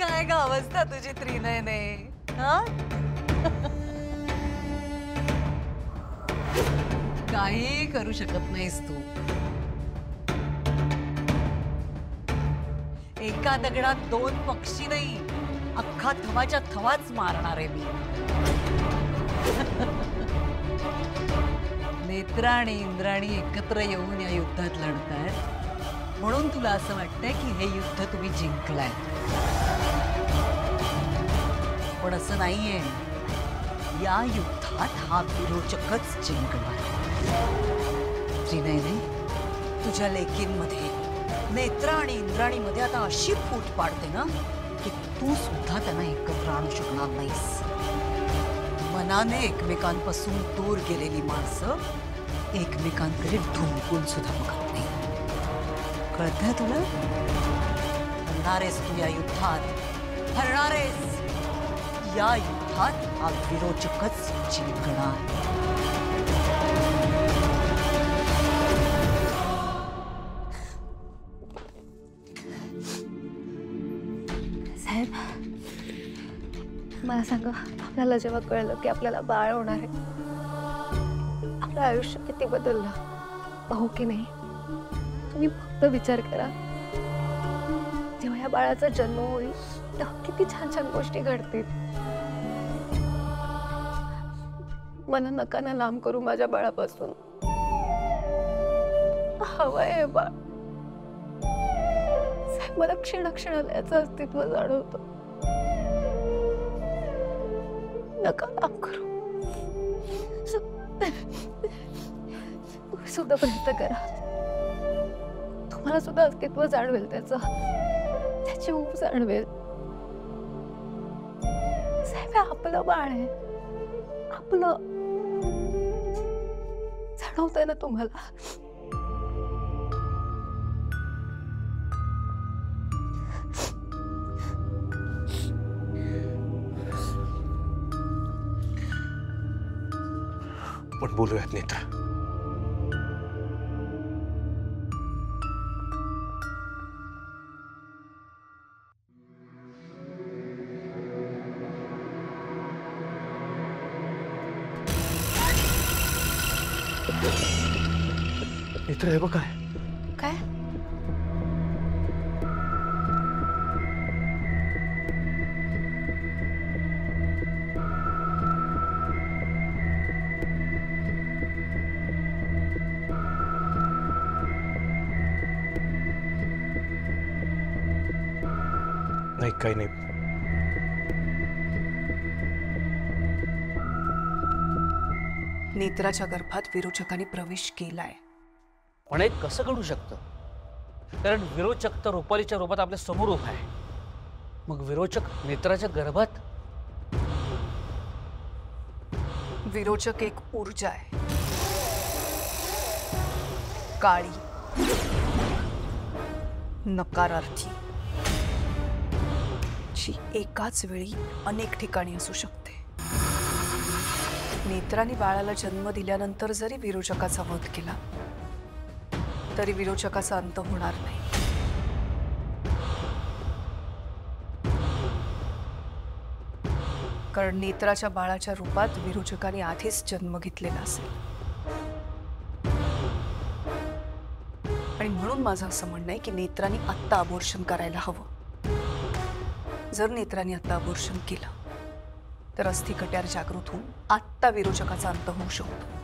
काय ग अवस्था तुझी त्रिनयने? हा? काही करू शकत नाहीस तू. एका दगडात दोन पक्षी नाही, अख्खा थवाच्या थवाच मारणार आहे मी. नेत्रा आणि इंद्राणी एकत्र येऊन या युद्धात लढतायत म्हणून तुला असं वाटतंय की हे युद्ध तुम्ही जिंकलाय. पण असं नाहीये. या युद्धात हा विरोचकच जिंकणार. त्रिनयने, तुझ्या लेकींमध्ये नेत्रा आणि इंद्राणीमध्ये आता अशी फूट पाडते ना की तू सुद्धा त्यांना एकत्र आणू शकणार नाहीस. मनाने एकमेकांपासून दूर गेलेली माणसं एकमेकांकडे ढुंकून सुद्धा बघत नाही. कळतंय तुला? हरणारेस तू या युद्धात. हरणारेस. या युद्धात हा विरोचकच जिंकणार. साहेब, मला सांगा, आपल्याला जेव्हा कळलं की आपल्याला बाळ होणार आहे, आपलं आयुष्य किती बदललं, हो की नाही? तुम्ही फक्त विचार करा, जेव्हा या बाळाचा जन्म होईल तेव्हा किती छान छान गोष्टी घडतील. मला नका ना लांब करू माझ्या बाळापासून. हवंय हे बाळ. साहेब, मला क्षणाक्षणाला याचं अस्तित्व जाणवतं. नका लांब करू. तुम्ही सुद्धा प्रयत्न करा. तुम्हाला सुद्धा अस्तित्व जाणवेल त्याचं, त्याची ऊब जाणवेल. साहेब, आपलं बाळ आहे, आपलं. जाणवतंय ना तुम्हाला? पण बोलूयात नेत्रा. नेत्रा, हे बघ काय. काय? नाही, काही नाही. नेत्राच्या गर्भात विरोचकाने प्रवेश केलाय. पण हे कसं घडू शकतं? कारण विरोचक तर रुपालीच्या रूपात आपल्या समोर उभा आहे. मग विरोचक नेत्राच्या गर्भात? विरोचक एक ऊर्जा आहे, काळी, नकारार्थी, जी एकाच वेळी अनेक ठिकाणी असू शकते. नेत्राने बाळाला जन्म दिल्यानंतर जरी विरोचकाचा वध केला तरी विरोचकाचा अंत होणार नाही. कारण नेत्राच्या बाळाच्या रूपात विरोचकाने आधीच जन्म घेतलेला असेल. आणि म्हणून माझं असं म्हणणं आहे की नेत्राने आत्ता अबॉर्शन करायला हवं. जर नेत्राने आत्ता अबॉर्शन केलं तर अस्थि कट्यार जागृत होऊन आत्ता विरोचकाचा अंत होऊ शकतो.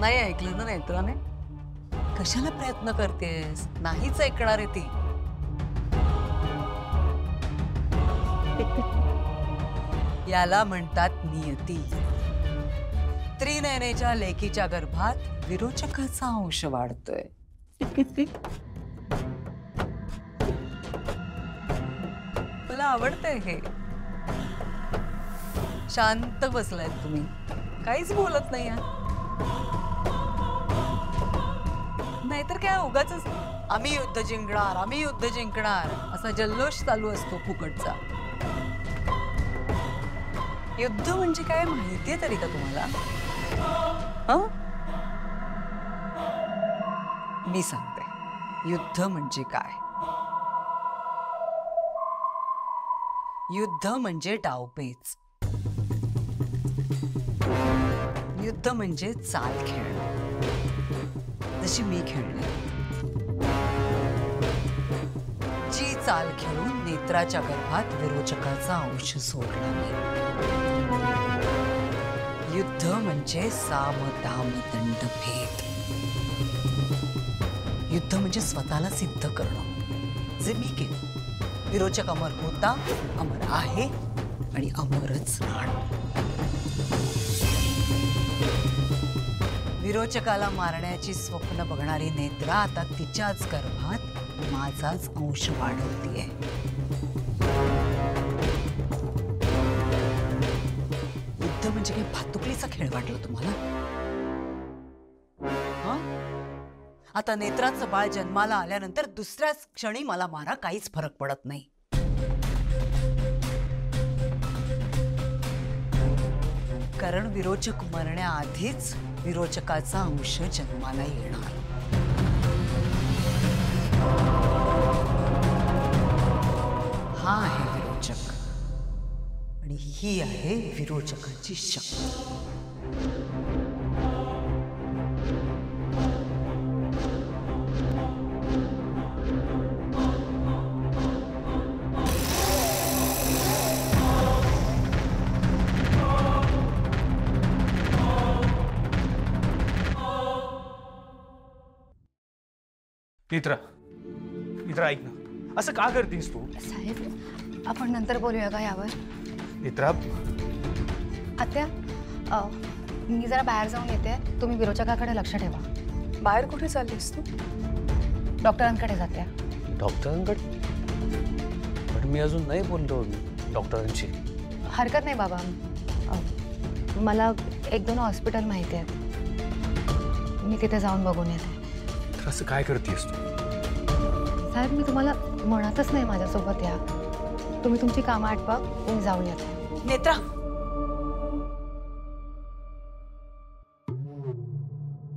नाही ऐकलं ना नेत्राने? कशाला प्रयत्न करतेस? नाहीच ऐकणार आहे ती. याला म्हणतात नियती. त्रिनयनेच्या लेकीच्या गर्भात विरोचकाचा अंश वाढतोय. मला आवडतंय हे. शांत बसलायत तुम्ही, काहीच बोलत नाही. नाहीतर काय उगाच आम्ही युद्ध जिंकणार, आम्ही युद्ध जिंकणार असा जल्लोष चालू असतो फुकटचा. युद्ध म्हणजे काय माहितीये तरी का तुम्हाला? हं? मी सांगते युद्ध म्हणजे काय. युद्ध म्हणजे डावपेच. युद्ध म्हणजे चाल खेळणं, जशी मी खेळले. जी चाल खेळून नेत्राच्या गर्भात विरोचकाचा अंश सोडला मी. युद्ध म्हणजे साम दाम दंड भेद. युद्ध म्हणजे स्वतःला सिद्ध करणं, जे मी केलं. विरोचक अमर होता, अमर आहे आणि अमरच राहणार. विरोचकाला मारण्याची स्वप्न बघणारी नेत्रा आता तिच्याच गर्भात माझाच अंश वाढवतीये. युद्ध म्हणजे काही भातुकलीचा खेळ वाटला तुम्हाला? आता नेत्राचं बाळ जन्माला आल्यानंतर दुसऱ्याच क्षणी मला मारा, काहीच फरक पडत नाही. कारण विरोचक मरण्याआधीच विरोचकाचा अंश जन्माला येणार. हा आहे विरोचक आणि ही आहे विरोचकाची शक्ती. नेत्रा, नेत्रा ऐक ना, असं का करतेस तू? साहेब आपण नंतर बोलूया का यावर? नेत्रा, आत्या मी जरा बाहेर जाऊन येते, तुम्ही विरोचकाकडे लक्ष ठेवा. बाहेर कुठे चाललीस तू? डॉक्टरांकडे जाते. डॉक्टरांकडे? पण मी अजून नाही बोललो डॉक्टरांशी. हरकत नाही बाबा, मला 1-2 हॉस्पिटल माहिती आहेत, मी तिथे जाऊन बघून येते. असं काय करतेस तू? साहेब मी तुम्हाला म्हणतच नाही माझ्यासोबत या, तुम्ही तुमची कामं आटपा, मी जाऊन येते. नेत्रा,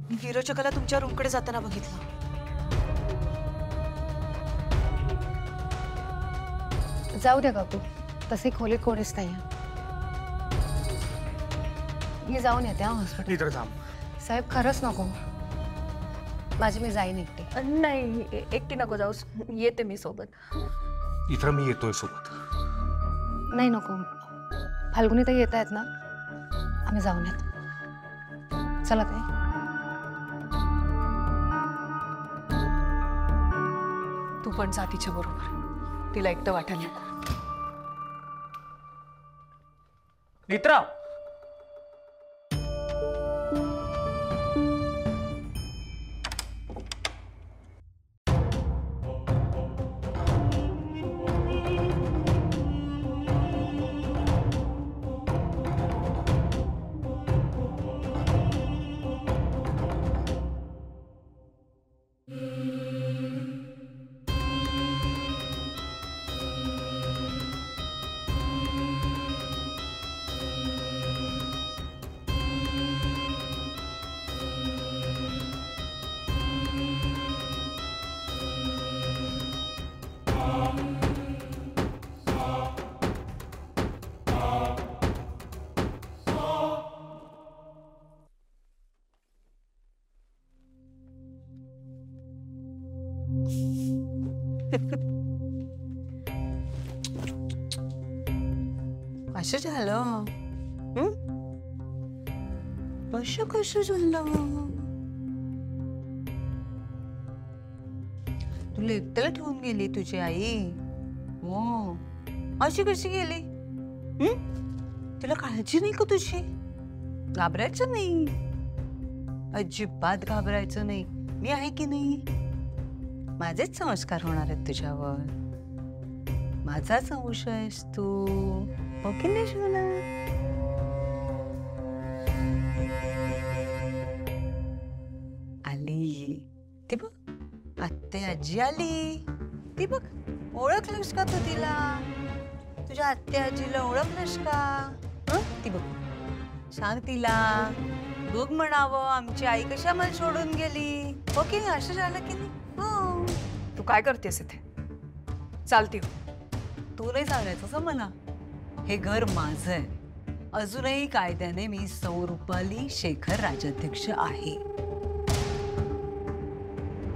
मी विरोचकाला तुमच्या रूमकडे जाताना बघितलं. जाऊ द्या काकू, तसे खोलीत कोणीच नाही. मी जाऊन येते हॉस्पिटल. नेत्रा थांब. साहेब खरंच नको, माझी मी जाईन एकटी. नाही एकटी नको जाऊस, येते मी सोबत. नेत्रा मी येतोय सोबत. नाही नको, फाल्गुनी ताई येत आहेत ना, आम्ही जाऊन येतो. चला ताई. तू पण जा तिच्या बरोबर, तिला एकटं वाटायला नको. नेत्रा, असं झालं? असं कसं झालं? तुला एकट्याला ठेवून गेली तुझी आई? हो, अशी कशी गेली? तुला काळजी नाही का तुझी? घाबरायचं नाही, अजिबात घाबरायचं नाही. मी आहे की नाही? माझेच संस्कार होणार आहेत तुझ्यावर. माझाच अंश आहेस तू, हो की नाही शिवना? आली ते बघ, आत्ते आजी आली. ती बघ, ओळखलंस का तू तिला? तुझ्या आत्या आजीला ओळखलंस का? हं? ती बघ, सांग तिला. बघ म्हणावं, आमची आई कशी आम्हाला सोडून गेली. हो की नाही? असं झालं की नाही? हो. तू काय करतेस इथे? चालती हो. तू नाही सांगायचं असं मला. हे घर माझं आहे. अजूनही कायद्याने मी सौ रुपाली शेखर राजाध्यक्ष आहे.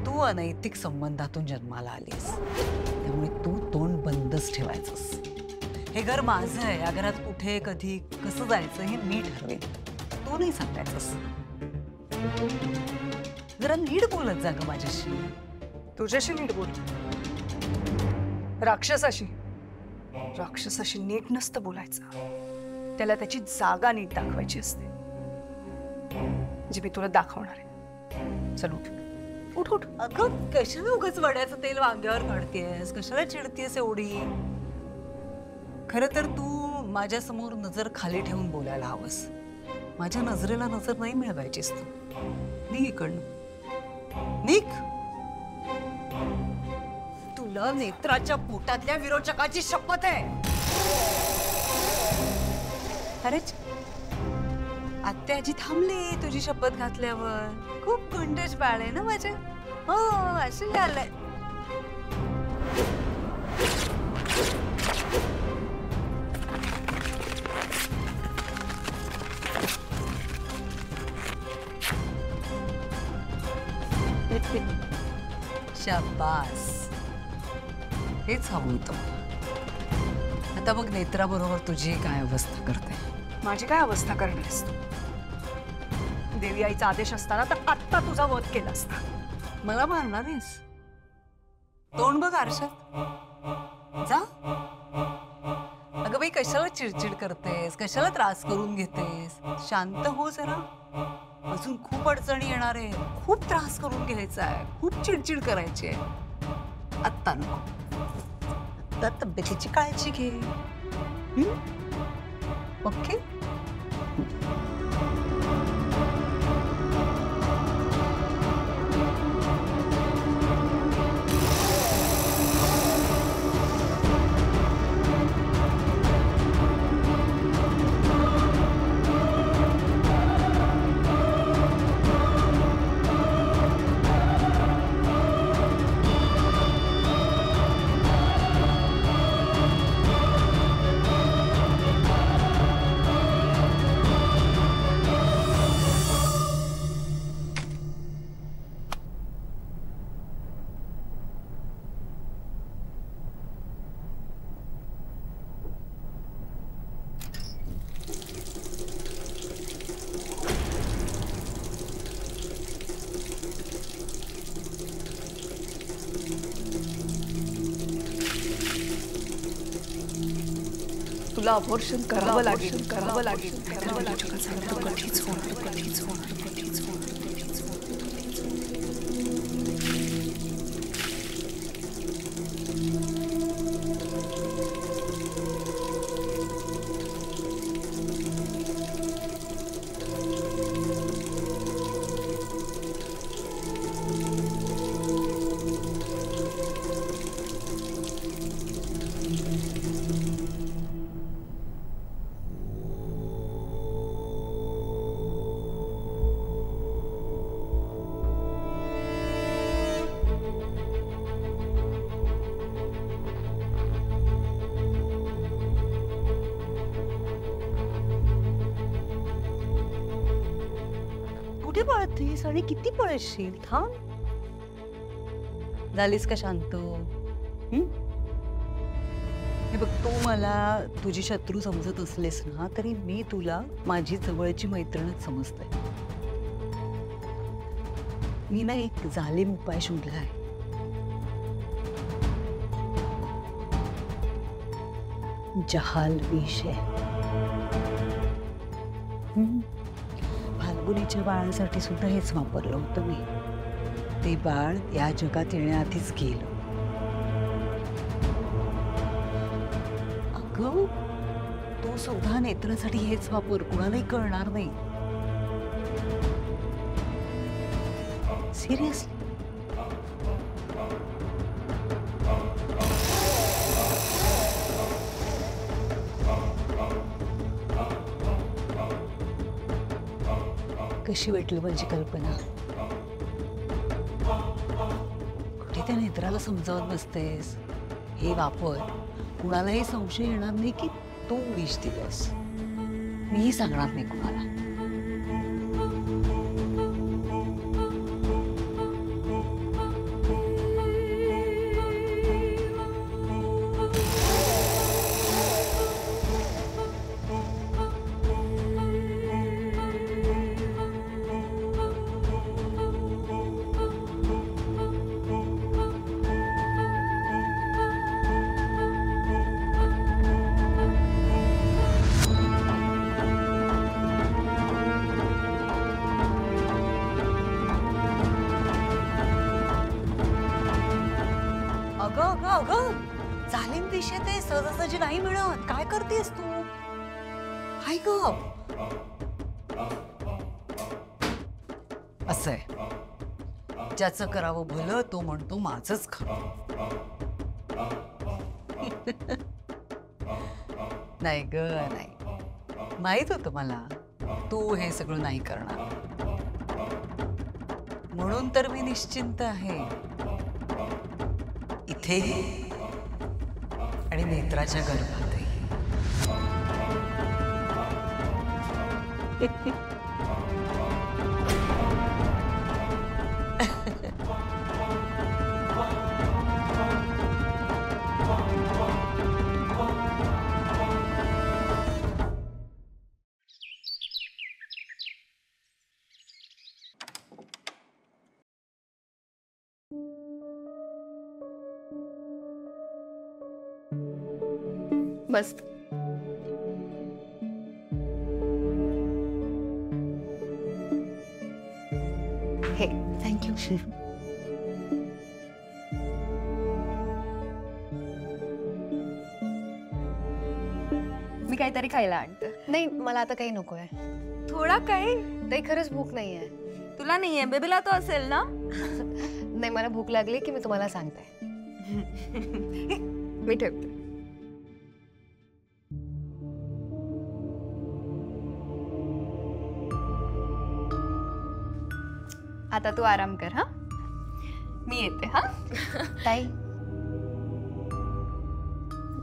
तू अनैतिक संबंधातून जन्माला आलीस, त्यामुळे तू तोंड बंदच ठेवायचंस. हे घर माझं आहे. या घरात कुठे, कधी, कसं जायचं हे मी ठरवेन. तू नाही सांगायचंस. जरा नीट बोलत जा ग माझ्याशी. तुझ्याशी नीट बोल. राक्षसाशी नीट नसतं बोलायचं. त्याला त्याची जागा नीट दाखवायची असते, जी मी तुला दाखवणार आहे. चल उठ. उठ उठ. अगं, कशाला उगाच वड्याचं तेल वांग्यावर काढतेस? कशाला चिडतेस एवढी? खरं तर तू माझ्या समोर नजर खाली ठेवून बोलायला हवंस. माझ्या नजरेला नजर नाही मिळवायचीस तू. निघ इकडनं. निघ. तुला नेत्राच्या पोटातल्या विरोचकाची शपथ आहे. खरेच आत्या आजी थांबली तुझी शपथ घातल्यावर. खूप गुंडच बाळ आहे ना माझ्या. हो, असं झालंय. शाबास, हेच हवं होतं. आता बघ नेत्राबरोबर तुझी काय अवस्था करते. माझी काय अवस्था करणारस तू? देवी आईचा आदेश असताना तर आत्ता तुझा वध केला असता. मला मारणार आहेस? तोंड बघ आरशात. जा. अगं बाई, कशाला चिडचिड करतेस? कशाला त्रास करून घेतेस? शांत हो जरा. अजून खूप अडचणी येणार आहे. खूप त्रास करून घ्यायचा आहे. खूप चिडचिड करायची आहे. आत्ता नको. आत्ता तब्येतीची काळजी घे. ओके? तुला अबॉर्शन करावं लागेल. कुठे पळतेस आणि किती पळशील? थांब. झालीस का शांत? हे बघ, तू मला तुझी शत्रू समजत असलेस ना, तरी मी तुला माझी जवळची मैत्रीणच समजते. मी ना एक जालिम उपाय शोधलाय. जहाल विष आहे. फाल्गुनीच्या बाळासाठी सुद्धा हेच वापरलं होतं मी. ते बाळ या जगात येण्याआधीच गेलं. अगं, तो सुद्धा नेत्रासाठी हेच वापर. कुणालाही कळणार नाही. सिरियसली. कशी वाटली माझी कल्पना? कुठे त्या नेत्राला समजावत बसतेस? हे वापर, कुणालाही संशय येणार नाही की तू विष दिलंस. मीही सांगणार नाही कुणाला. अगं अगं अगं, जालिम दिशेत आहे, सहजासहजी नाही मिळत. काय करतेस तू? हाय ग, असंय, ज्याचं करावं भलं तो म्हणतो माझंच खरं. नाही ग नाही, माहित होतं मला तू हे सगळं नाही करणार, म्हणून तर मी निश्चिंत आहे. इथे आणि नेत्राच्या गर्भातही. मस्त. हे थँक्यू. मी काहीतरी खायला आणते. नाही, मला आता काही नकोय. थोडा काही. नाही, खरंच भूक नाहीये. तुला नाहीये, बेबीला तो असेल ना. नाही, मला भूक लागली की मी तुम्हाला सांगते. मी ठेवते. आता तू आराम कर. हा, मी येते. हा ताई,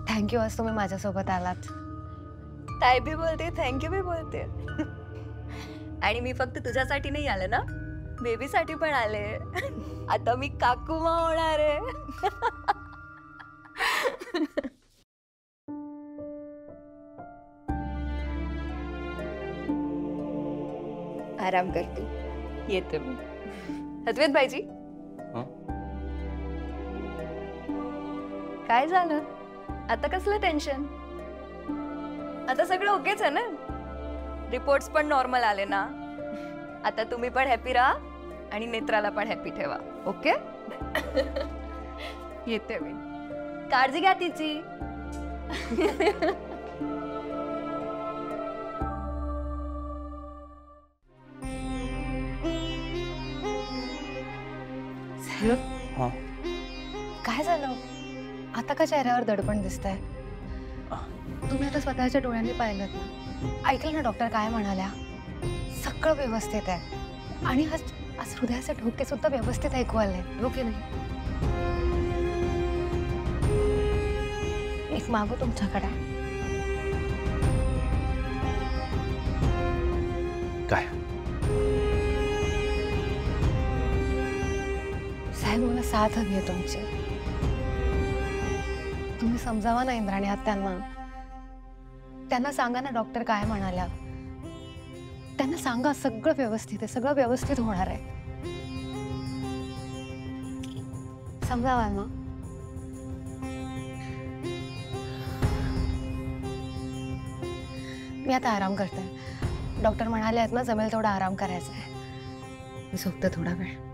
थँक्यू, आज तुम्ही माझ्यासोबत आलात. ताई बी बोलते, थँक्यू बी बोलते. आणि मी फक्त तुझ्यासाठी नाही आले ना, बेबीसाठी पण आले. आता मी काकूमा होणार आहे. आराम कर तू, येते मी. अद्वैत भाईजी, काय झालं आता? कसलं टेन्शन? आता सगळं ओकेच आहे ना? रिपोर्ट्स पण नॉर्मल आले ना? आता तुम्ही पण हॅपी राहा आणि नेत्राला पण हॅपी ठेवा. ओके? येते मी. काळजी घ्या तिची. हा. काय झालं? आता का चेहऱ्यावर दडपण दिसतंय? तुम्ही आता स्वतःच्या डोळ्यांनी पाहिलं ना, ऐकलं ना डॉक्टर काय म्हणाल्या? सगळं व्यवस्थित आहे. आणि आज हृदयाचे ठोके सुद्धा व्यवस्थित ऐकू आले. हो की नाही? एक मागू तुमच्याकडे. काय? साहेब, मला साथ हवी आहे तुमची. तुम्ही समजावा ना इंद्राणी आत्यांना. त्यांना सांगा ना डॉक्टर काय म्हणाल्या. त्यांना सांगा सगळं व्यवस्थित आहे, सगळं व्यवस्थित होणार आहे. समजावा ना. मी आता आराम करते. डॉक्टर म्हणाले आहेत ना, जमेल तेवढा आराम करायचा आहे. मी झोपते थोडा वेळ.